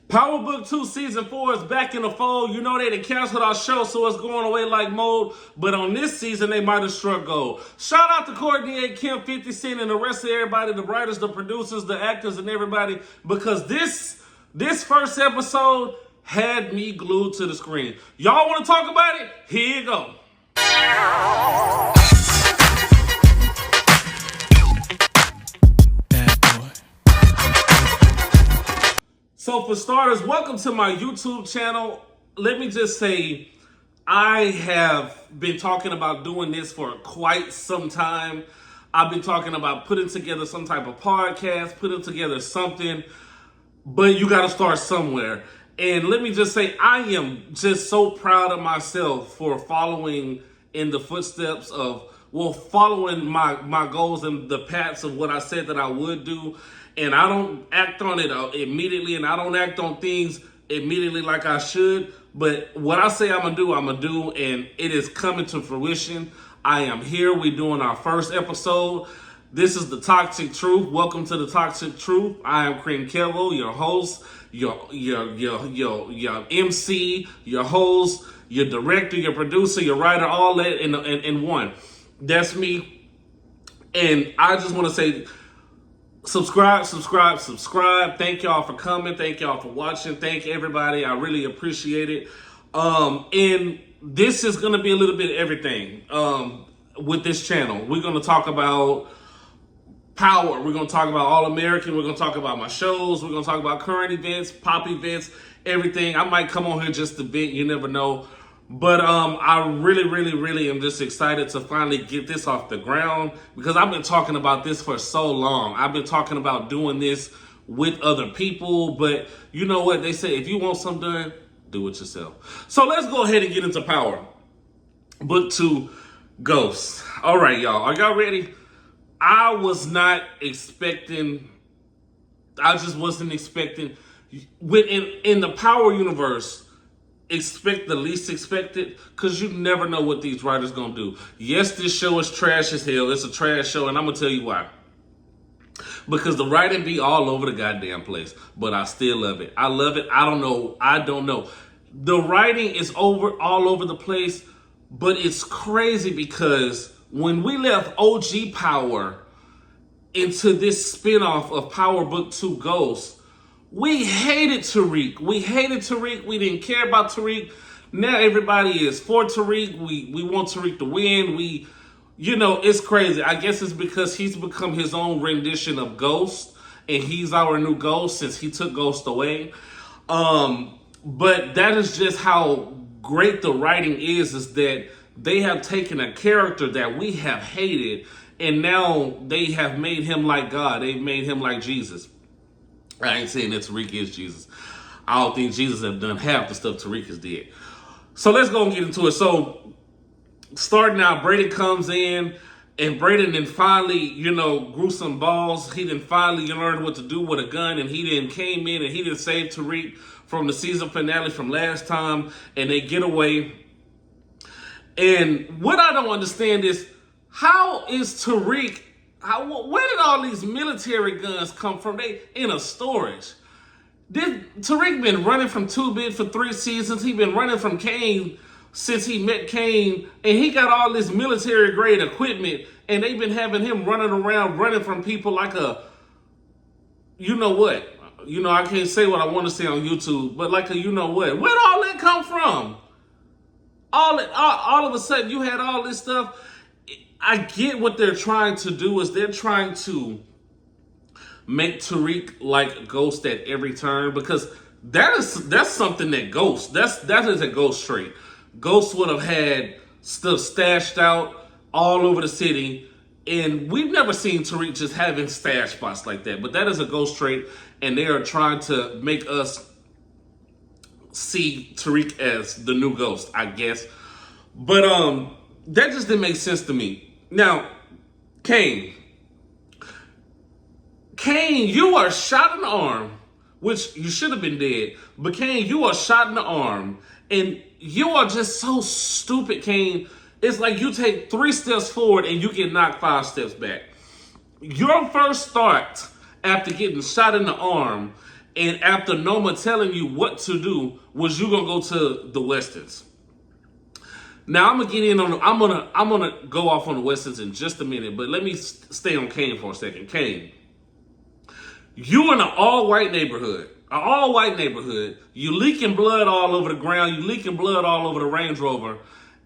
Power Book 2 Season 4 is back in the fold. You know they done canceled our show, so it's going away like mold. But on this season, they might have struck gold. Shout out to K.r.e.a.m, 50 Cent, and the rest of everybody, the writers, the producers, the actors, and everybody. Because this first episode had me glued to the screen. Y'all want to talk about it? Here you go. So for starters, welcome to my YouTube channel. Let me just say, I have been talking about doing this for quite some time. I've been talking about putting together some type of podcast, putting together something, but you got to start somewhere. And let me just say, I am just so proud of myself for following in the footsteps of, following my goals and the paths of what I said that I would do. And I don't act on it immediately, and I don't act on things immediately like I should. But what I say I'm going to do, and it is coming to fruition. I am here. We're doing our first episode. This is The Toxic Truth. Welcome to The Toxic Truth. I am K.r.e.a.m, your host, your MC, your host, your director, your producer, your writer, all that in one. That's me. And I just want to say, subscribe. Thank y'all for coming. Thank y'all for watching. Thank everybody. I really appreciate it. And this is going to be a little bit of everything with this channel. We're going to talk about power. We're going to talk about All American. We're going to talk about my shows. We're going to talk about current events, pop events, everything. I might come on here just to vent. You never know. But I really am just excited to finally get this off the ground, because I've been talking about this for so long. I've been talking about doing this with other people, but you know what? They say, if you want something done, do it yourself. So let's go ahead and get into Power Book 2 Ghosts. All right, y'all. Are y'all ready? I just wasn't expecting, in the Power universe, expect the least expected, because you never know what these writers gonna do. Yes, this show is trash as hell. It's a trash show, and I'm gonna tell you why. Because the writing be all over the goddamn place, but I still love it. I love it. I don't know. The writing is all over the place, but it's crazy because when we left OG Power into this spinoff of Power Book 2 Ghosts, we hated Tariq. We didn't care about Tariq. Now everybody is for Tariq. We want Tariq to win. It's crazy. I guess it's because he's become his own rendition of Ghost, and he's our new Ghost since he took Ghost away. But that is just how great the writing is that they have taken a character that we have hated, and now they have made him like God. They've made him like Jesus. I ain't saying that Tariq is Jesus. I don't think Jesus have done half the stuff Tariq has did. So let's go and get into it. So starting out, Brayden comes in, and Brayden then finally, grew some balls. He then finally learned what to do with a gun, and he then came in and he then saved Tariq from the season finale from last time, and they get away. And what I don't understand is, how is Tariq, where did all these military guns come from? They in a storage. Tariq been running from 2-Bit for 3 seasons. He been running from K.r.e.a.m since he met K.r.e.a.m, and he got all this military grade equipment, and they've been having him running around, running from people like a, I can't say what I want to say on YouTube, but like a what. Where'd all that come from? All of a sudden you had all this stuff. I get what they're trying to do is they're trying to make Tariq like Ghost at every turn, because that's something that Ghost, that is a Ghost trait. Ghost would have had stuff stashed out all over the city, and we've never seen Tariq just having stash spots like that, but that is a Ghost trait, and they are trying to make us see Tariq as the new Ghost, I guess. But that just didn't make sense to me. Now, K.r.e.a.m, you are shot in the arm, which you should have been dead. But K.r.e.a.m, you are shot in the arm, and you are just so stupid, K.r.e.a.m. It's like you take 3 steps forward and you get knocked 5 steps back. Your first start after getting shot in the arm And after Noma telling you what to do, was you gonna go to the Westons? Now I'm gonna get in on. I'm gonna go off on the Westons in just a minute, but let me stay on K.r.e.a.m for a second. K.r.e.a.m, you in an all-white neighborhood. An all-white neighborhood. You leaking blood all over the ground. You leaking blood all over the Range Rover.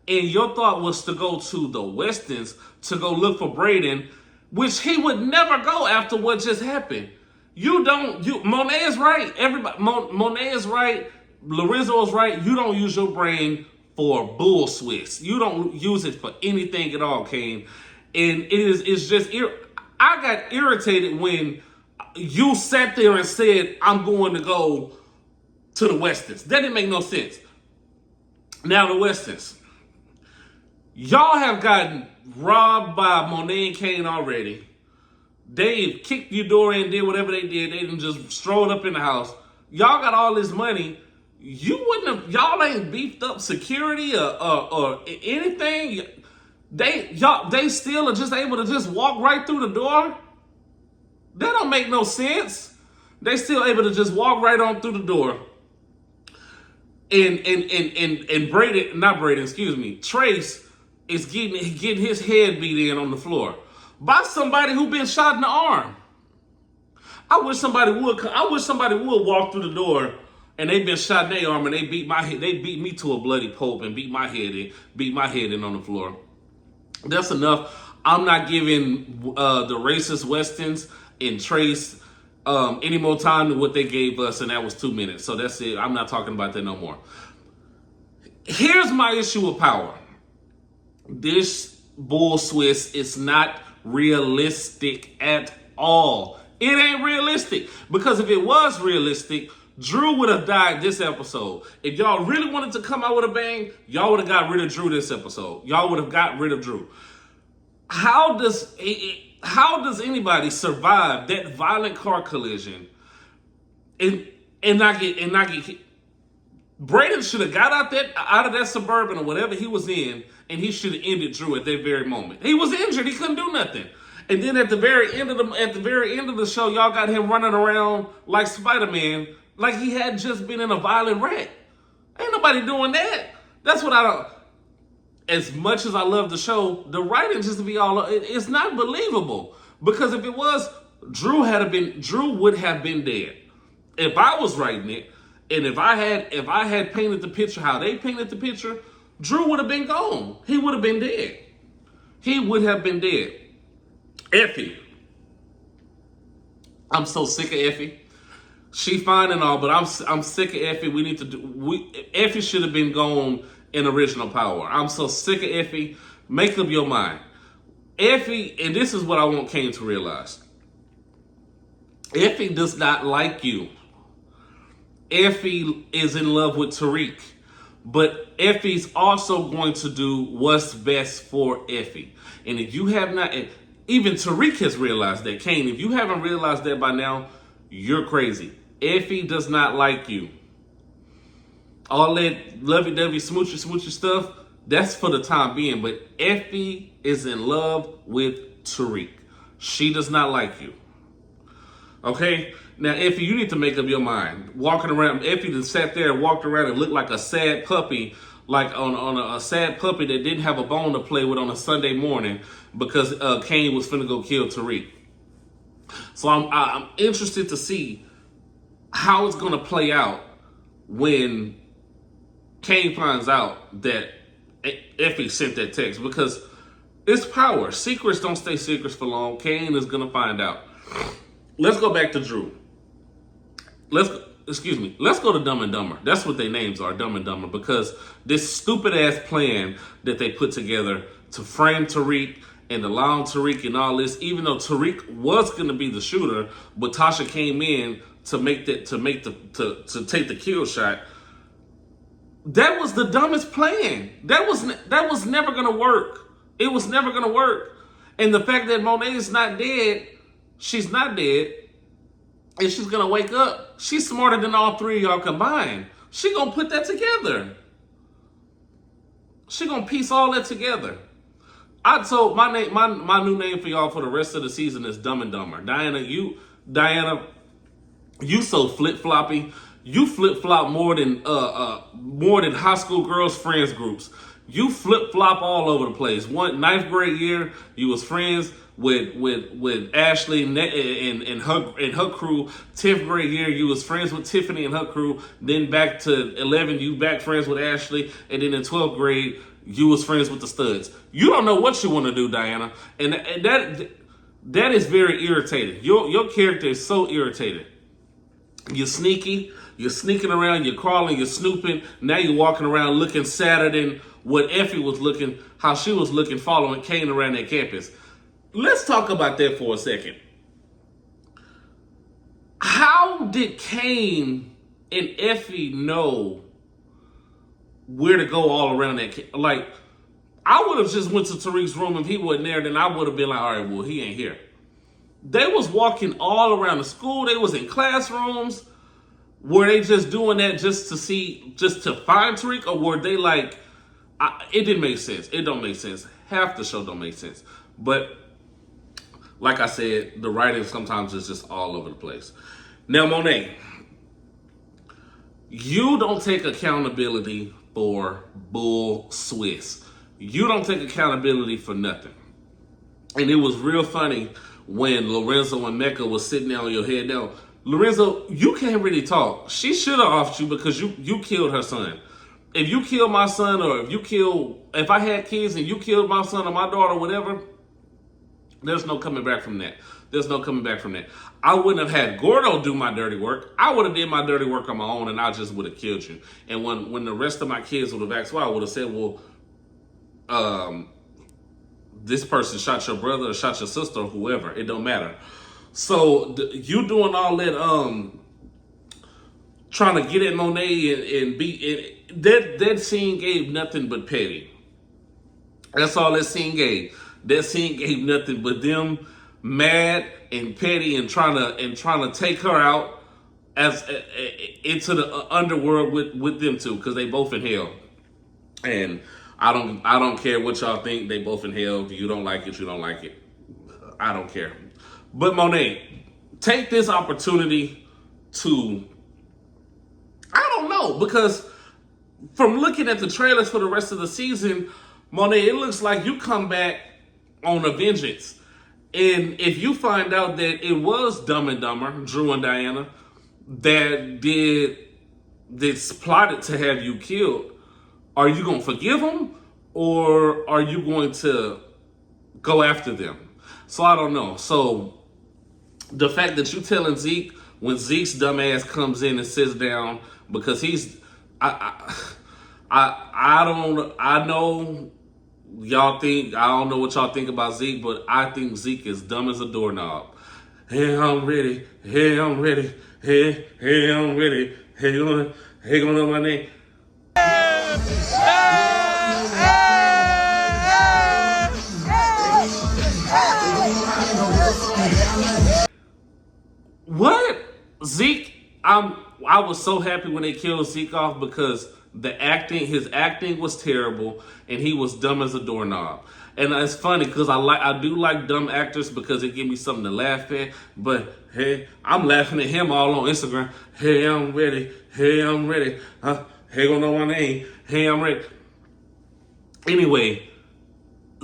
And your thought was to go to the Westons to go look for Braden, which he would never go after what just happened. Monet is right. Everybody, Monet is right. Lorenzo is right. You don't use your brain for bull Swiss. You don't use it for anything at all, Kane. And it's just, I got irritated when you sat there and said, I'm going to go to the Westons. That didn't make no sense. Now the Westons. Y'all have gotten robbed by Monet and Kane already. They kicked your door in, did whatever they did. They done just strolled up in the house. Y'all got all this money. Y'all ain't beefed up security or anything. They still are just able to just walk right through the door. That don't make no sense. They still able to just walk right on through the door. And Braden, not Braden, excuse me, Trace is getting his head beat in on the floor by somebody who been shot in the arm. I wish somebody would walk through the door and they been shot in their arm and they beat me to a bloody pulp and beat my head in on the floor. That's enough. I'm not giving the racist Westons and Trace any more time than what they gave us, and that was 2 minutes. So that's it. I'm not talking about that no more. Here's my issue with power. This bull Swiss is not realistic at all. It ain't realistic. Because if it was realistic, Drew would have died this episode. If y'all really wanted to come out with a bang, y'all would have got rid of Drew this episode. Y'all would have got rid of Drew. How does anybody survive that violent car collision and not get hit? Braden should have got out of that Suburban or whatever he was in, and he should have ended Drew at that very moment. He was injured; he couldn't do nothing. And then at the very end of the show, y'all got him running around like Spider-Man, like he had just been in a violent wreck. Ain't nobody doing that. That's what I don't. As much as I love the show, the writing just to be it's not believable. Because if it was, Drew would have been dead. If I was writing it, and if I had painted the picture how they painted the picture, Drew would have been gone. He would have been dead. He would have been dead. Effie. I'm so sick of Effie. She fine and all, but I'm sick of Effie. Effie should have been gone in original power. I'm so sick of Effie. Make up your mind. Effie, and this is what I want K.r.e.a.m to realize. Effie does not like you. Effie is in love with Tariq. But Effie's also going to do what's best for Effie. And if you have not, even Tariq has realized that. Kane, if you haven't realized that by now, you're crazy. Effie does not like you. All that lovey-dovey, smoochy stuff, that's for the time being. But Effie is in love with Tariq. She does not like you. Okay? Now, Effie, you need to make up your mind. Walking around, Effie just sat there and walked around and looked like a sad puppy, like on a sad puppy that didn't have a bone to play with on a Sunday morning because Kane was finna go kill Tariq. So I'm interested to see how it's going to play out when Kane finds out that Effie sent that text, because it's power. Secrets don't stay secrets for long. Kane is going to find out. Let's go back to Drew. Let's go to Dumb and Dumber. That's what their names are, Dumb and Dumber, because this stupid ass plan that they put together to frame Tariq and allow Tariq and all this, even though Tariq was going to be the shooter, but Tasha came in to take the kill shot. That was the dumbest plan. That was never going to work. It was never going to work. And the fact that Monet is not dead, she's not dead, and she's going to wake up. She's smarter than all three of y'all combined. She going to put that together. She going to piece all that together. I told my new name for y'all for the rest of the season is Dumb and Dumber. Diana, You so flip floppy. You flip flop more than high school girls' friends groups. You flip flop all over the place. One ninth grade year, you was friends with Ashley and her crew. 10th grade year, you was friends with Tiffany and her crew. Then back to 11, you back friends with Ashley, and then in 12th grade, you was friends with the studs. You don't know what you want to do, Diana, and that is very irritating. Your character is so irritating. You're sneaky. You're sneaking around. You're crawling. You're snooping. Now you're walking around looking sadder than what Effie was looking, how she was looking following Kane around that campus. Let's talk about that for a second. How did Kane and Effie know where to go all around that? Like, I would have just went to Tariq's room if he wasn't there. Then I would have been like, all right, well, he ain't here. They was walking all around the school. They was in classrooms. Were they just doing that just to find Tariq, or were they like, it didn't make sense. It don't make sense. Half the show don't make sense. But like I said, the writing sometimes is just all over the place. Now, Monet, you don't take accountability for bull Swiss. You don't take accountability for nothing. And it was real funny when Lorenzo and Mecca was sitting there on your head. Now, Lorenzo, you can't really talk. She should have offed you because you killed her son. If you kill my son, or if I had kids and you killed my son or my daughter, whatever, there's no coming back from that. There's no coming back from that. I wouldn't have had Gordo do my dirty work. I would have did my dirty work on my own, and I just would have killed you. And when the rest of my kids would have asked why, I would have said, well, this person shot your brother or shot your sister or whoever. It don't matter. So you doing all that, trying to get at Monet and be that scene gave nothing but petty. That's all that scene gave. That scene gave nothing but them mad and petty and trying to take her out as into the underworld with them two, because they both in hell. And I don't care what y'all think. They both in hell. If you don't like it, you don't like it. I don't care. But Monet, take this opportunity to, I don't know, because from looking at the trailers for the rest of the season, Monet, it looks like you come back on a vengeance. And if you find out that it was Dumb and Dumber, Drew and Diana, that's plotted to have you killed, are you going to forgive them, or are you going to go after them? So I don't know. So the fact that you telling Zeke, when Zeke's dumb ass comes in and sits down, because he's, I know y'all think, I don't know what y'all think about Zeke, but I think Zeke is dumb as a doorknob. Hey, I'm ready. Hey, I'm ready. Hey, I'm ready. Hey, gonna know my name. What? Zeke, I was so happy when they killed Zeke off, because his acting was terrible, and he was dumb as a doorknob. And it's funny because I do like dumb actors because it gives me something to laugh at. But hey, I'm laughing at him all on Instagram. Hey, I'm ready. Hey, I'm ready. Hey, gonna know my name. Hey, I'm ready. Anyway,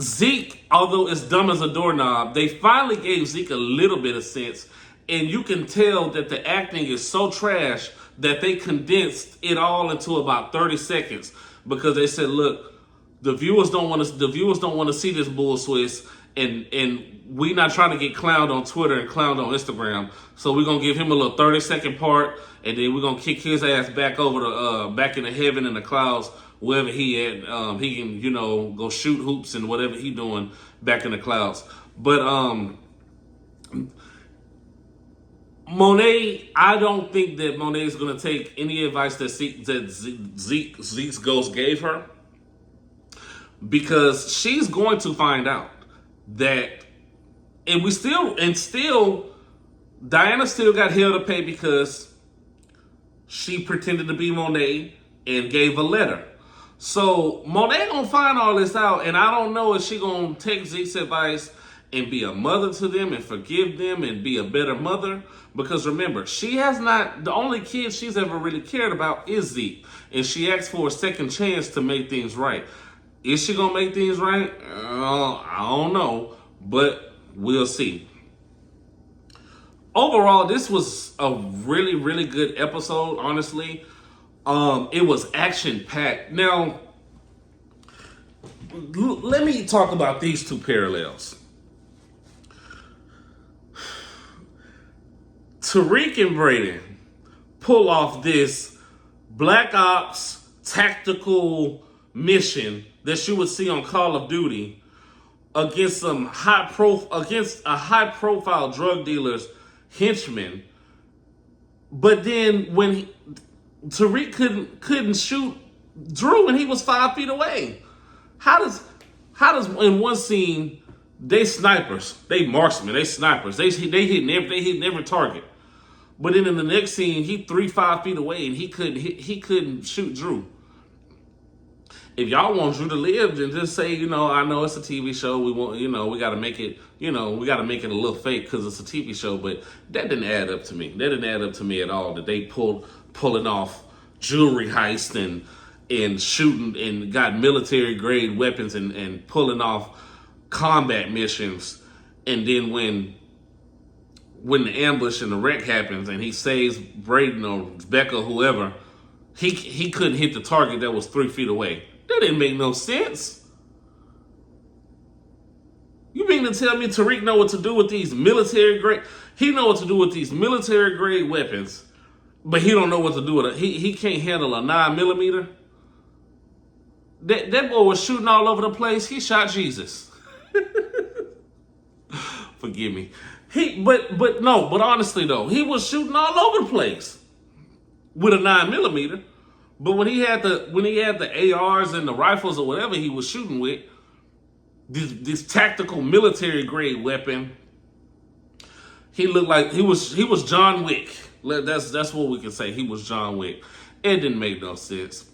Zeke, although it's dumb as a doorknob, they finally gave Zeke a little bit of sense. And you can tell that the acting is so trash that they condensed it all into about 30 seconds, because they said, look, the viewers don't want to see this bull Swiss, and we not trying to get clowned on Twitter and clowned on Instagram. So we're gonna give him a little 30-second part, and then we're gonna kick his ass back over to back into heaven in the clouds, wherever he at. He can, go shoot hoops and whatever he doing back in the clouds. But Monet, I don't think that Monet is going to take any advice that Zeke's ghost gave her, because she's going to find out that, and Diana still got hell to pay because she pretended to be Monet and gave a letter. So Monet gonna find all this out, and I don't know if she gonna take Zeke's advice and be a mother to them and forgive them and be a better mother. Because remember, she has not, the only kid she's ever really cared about is Zeke. And she asked for a second chance to make things right. Is she going to make things right? I don't know, but we'll see. Overall, this was a really, really good episode, honestly. It was action-packed. Now, let me talk about these two parallels. Tariq and Brayden pull off this Black Ops tactical mission that you would see on Call of Duty against a high profile drug dealer's henchmen. But then when Tariq couldn't shoot Drew and he was 5 feet away. How does in one scene they snipers, they marksmen, they snipers, they hitting every target. But then in the next scene, he 5 feet away and he couldn't shoot Drew. If y'all want Drew to live, then just say, I know it's a TV show. We want, we got to make it, we got to make it a little fake because it's a TV show. But that didn't add up to me. That didn't add up to me at all. That they pulling off jewelry heist and shooting and got military grade weapons and pulling off combat missions. And then when the ambush and the wreck happens and he saves Brayden or Becca, whoever, he couldn't hit the target that was 3 feet away. That didn't make no sense. You mean to tell me Tariq know what to do with these military grade? He know what to do with these military grade weapons, but he don't know what to do with it. He can't handle a 9mm. That boy was shooting all over the place. He shot Jesus. Forgive me. But honestly though, he was shooting all over the place with a 9mm. But when he had the ARs and the rifles or whatever he was shooting with, this tactical military grade weapon, he looked like he was John Wick. That's what we can say. He was John Wick. It didn't make no sense.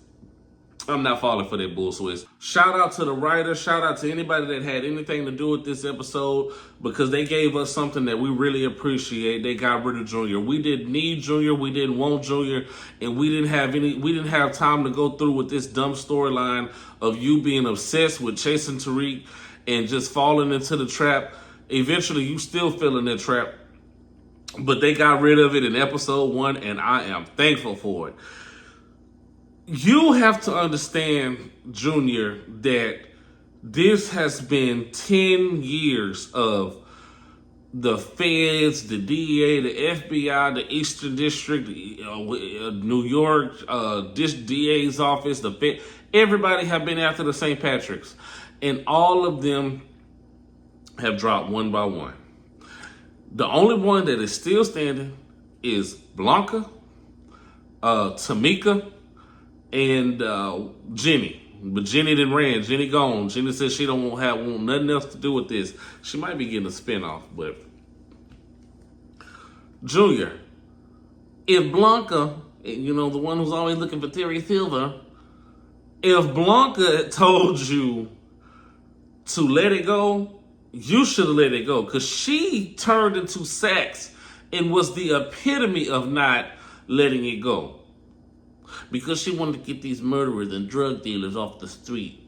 I'm not falling for that bullshit. Shout out to the writer. Shout out to anybody that had anything to do with this episode because they gave us something that we really appreciate. They got rid of Junior. We didn't need Junior. We didn't want Junior, and we didn't have time to go through with this dumb storyline of you being obsessed with chasing Tariq and just falling into the trap. Eventually, you still fell in that trap, but they got rid of it in episode 1, and I am thankful for it. You have to understand, Junior, that this has been 10 years of the feds, the DEA, the FBI, the Eastern District, New York, this DA's office, the Fed. Everybody have been after the St. Patrick's. And all of them have dropped one by one. The only one that is still standing is Blanca, Tamika, and Jenny. But Jenny didn't ran. Jenny gone. Jenny said she don't want nothing else to do with this. She might be getting a spinoff, but Junior, if Blanca, the one who's always looking for Terry Silver, if Blanca told you to let it go, you should have let it go. Because she turned into Sax and was the epitome of not letting it go. Because she wanted to get these murderers and drug dealers off the street.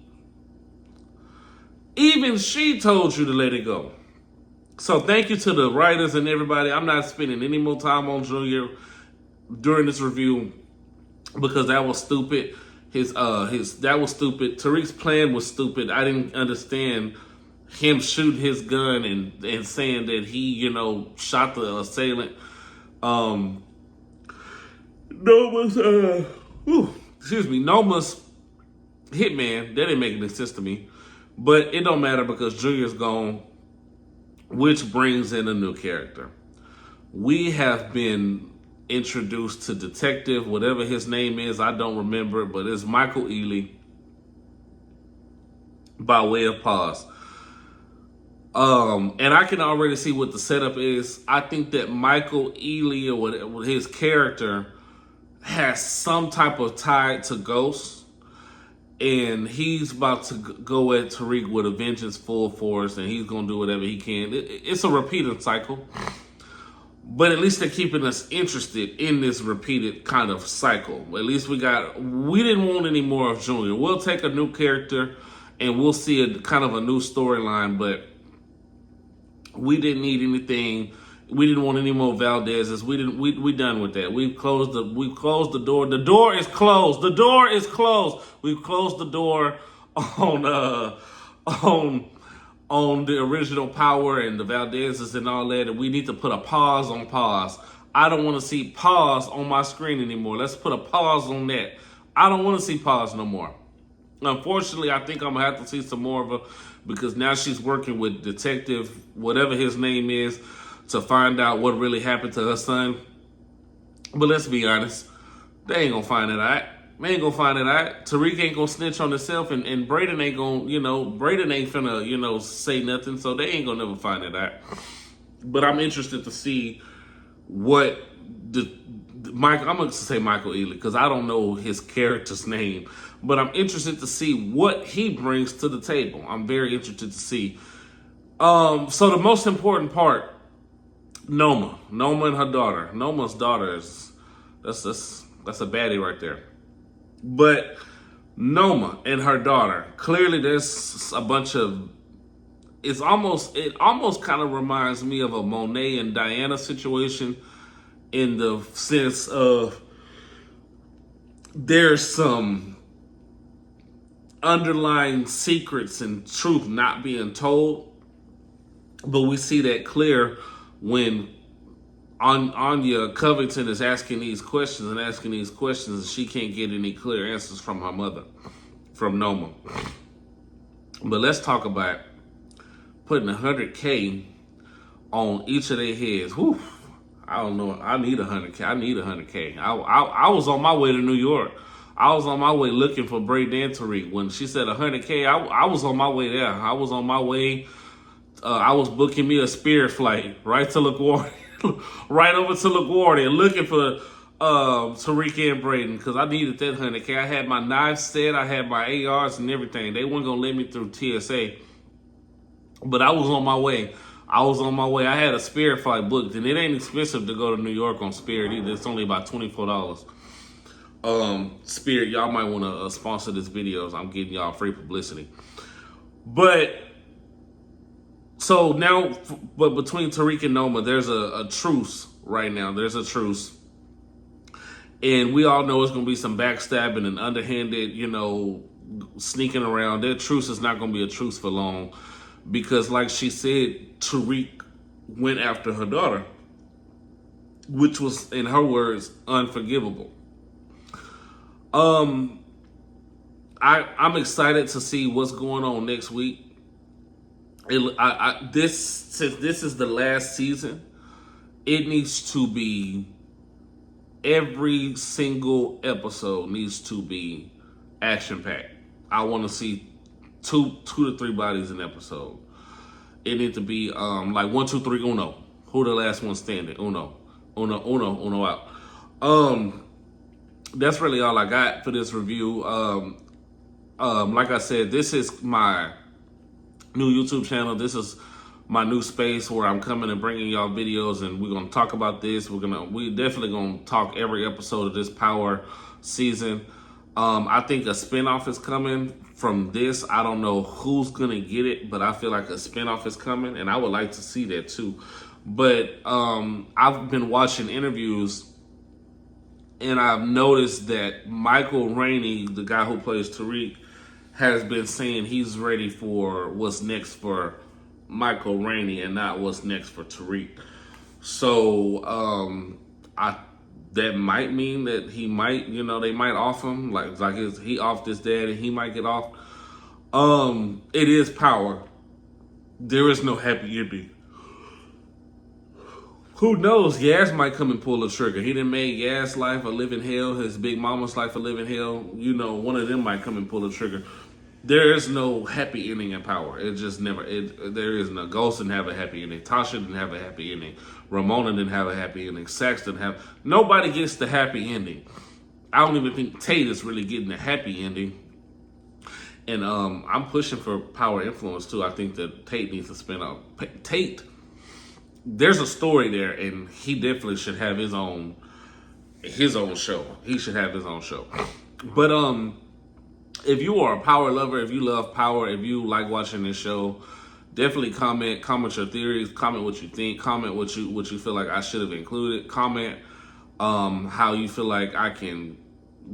Even she told you to let it go. So thank you to the writers and everybody. I'm not spending any more time on Junior during this review because that was stupid. That was stupid. Tariq's plan was stupid. I didn't understand him shooting his gun and saying that he, shot the assailant. Noma's hitman, that didn't make any sense to me. But it don't matter because Junior's gone, which brings in a new character. We have been introduced to Detective, whatever his name is, I don't remember it, but it's Michael Ealy by way of pause. And I can already see what the setup is. I think that Michael Ealy or whatever, his character has some type of tie to Ghost. and he's about to go at Tariq with a vengeance full force, and he's gonna do whatever he can. It's a repeating cycle, but at least they're keeping us interested in this repeated kind of cycle. At least we didn't want any more of Junior. We'll take a new character, and we'll see a kind of a new storyline, but we didn't need anything. We didn't want any more Valdez's. We done with that. We've closed the door. The door is closed. The door is closed. We've closed the door on the original Power and the Valdez's and all that. And we need to put a pause on pause. I don't want to see pause on my screen anymore. Let's put a pause on that. I don't want to see pause no more. Unfortunately, I think I'm gonna have to see some more of her, because now she's working with Detective, whatever his name is, to find out what really happened to her son. But let's be honest, they ain't gonna find it out. They ain't gonna find it out. Tariq ain't gonna snitch on himself, and Braden ain't gonna, Braden ain't finna, say nothing, so they ain't gonna never find it out. But I'm interested to see what I'm gonna say Michael Ealy, because I don't know his character's name, but I'm interested to see what he brings to the table. I'm very interested to see. So the most important part, Noma and her daughter. Noma's daughter is that's a baddie right there. But Noma and her daughter, clearly there's a bunch of, it almost kind of reminds me of a Monet and Diana situation, in the sense of there's some underlying secrets and truth not being told. But we see that clear when Anya Covington is asking these questions, and she can't get any clear answers from her mother, from Noma. But let's talk about putting $100K on each of their heads. Whew. I don't know. I need $100K. I was on my way to New York. I was on my way looking for Braden and Tariq. When she said $100K, I was on my way there. I was on my way. I was booking me a Spirit flight right to LaGuardia, right over to LaGuardia, looking for Tariq and Braden, because I needed that $100K. I had my knives set. I had my ARs and everything. They weren't gonna let me through TSA, but I was on my way. I had a Spirit flight booked, and it ain't expensive to go to New York on Spirit either. It's only about $24. Spirit, y'all might want to sponsor this video. So I'm getting y'all free publicity. But so now, but between Tariq and Noma, there's a truce right now. There's a truce. And we all know it's going to be some backstabbing and underhanded, sneaking around. That truce is not going to be a truce for long. Because like she said, Tariq went after her daughter, which was, in her words, unforgivable. I'm excited to see what's going on next week. Since this is the last season, it needs to be, every single episode needs to be action-packed. I want to see two to three bodies an episode. It needs to be like 1, 2, 3, uno. Who the last one standing? Uno out. That's really all I got for this review. Like I said, this is my new YouTube channel. This is my new space where I'm coming and bringing y'all videos, and we're gonna talk about this. We definitely gonna talk every episode of this Power season. I think a spinoff is coming from this. I don't know who's gonna get it, but I feel like a spinoff is coming, and I would like to see that too. But I've been watching interviews, and I've noticed that Michael Rainey, the guy who plays Tariq, has been saying he's ready for what's next for Michael Rainey and not what's next for Tariq. So that might mean that he might, they might off him, he offed his dad and he might get off. It is Power. There is no happy ending. Who knows? Yas might come and pull the trigger. He done made Yas' life a living hell, his big mama's life a living hell. One of them might come and pull the trigger. There is no happy ending in Power. It just never. There is no. Ghost didn't have a happy ending. Tasha didn't have a happy ending. Ramona didn't have a happy ending. Sax didn't have. Nobody gets the happy ending. I don't even think Tate is really getting a happy ending. And I'm pushing for power influence too. I think that Tate needs to spin out. Tate, there's a story there, and he definitely should have his own show. He should have his own show. But if you are a power lover, if you love power, if you like watching this show, definitely comment your theories, comment what you think, comment what you feel like I should have included, comment how you feel like I can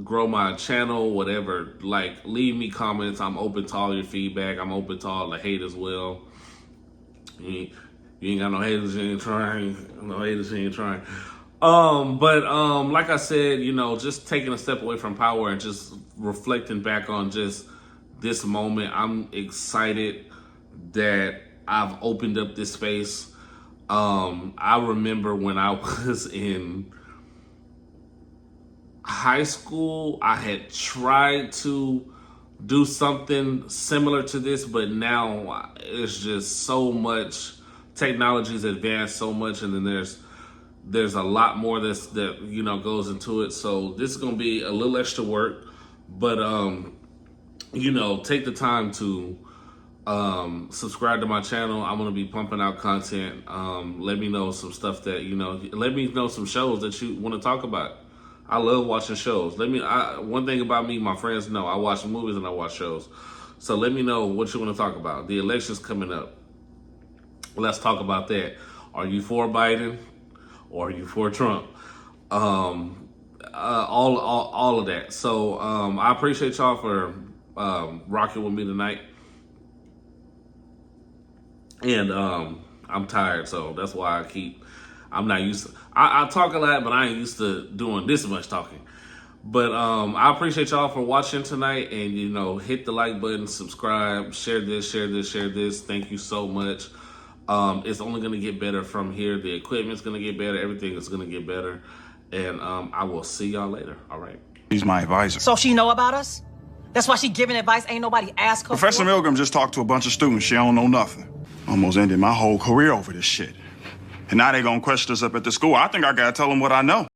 grow my channel, whatever. Like, leave me comments. I'm open to all your feedback. I'm open to all the hate as well. You ain't got no haters, you ain't trying. No haters, you ain't trying. But like I said, you know, just taking a step away from power and just reflecting back on just this moment. I'm excited that I've opened up this space. I remember when I was in high school, I had tried to do something similar to this, but now it's just so much, technology's advanced so much, and then there's a lot more that you know goes into it. So this is gonna be a little extra work, but you know, take the time to subscribe to my channel. I'm gonna be pumping out content. Let me know some stuff that, you know, let me know some shows that you want to talk about. I love watching shows. One thing about me, my friends know, I watch movies and I watch shows. So let me know what you want to talk about. The election's coming up. Let's talk about that. Are you for Biden or are you for Trump? All of that. So I appreciate y'all for rocking with me tonight. And I'm tired, so that's why I'm not used to, I talk a lot, but I ain't used to doing this much talking. But I appreciate y'all for watching tonight, and you know, hit the like button, subscribe, share this. Thank you so much. It's only gonna get better from here. The equipment's gonna get better, everything is gonna get better. And I will see y'all later. All right. He's my advisor. So she know about us? That's why she giving advice ain't nobody asked her Professor for? Milgram just talked to a bunch of students. She don't know nothing. Almost ended my whole career over this shit. And now they gonna question us up at the school. I think I gotta tell them what I know.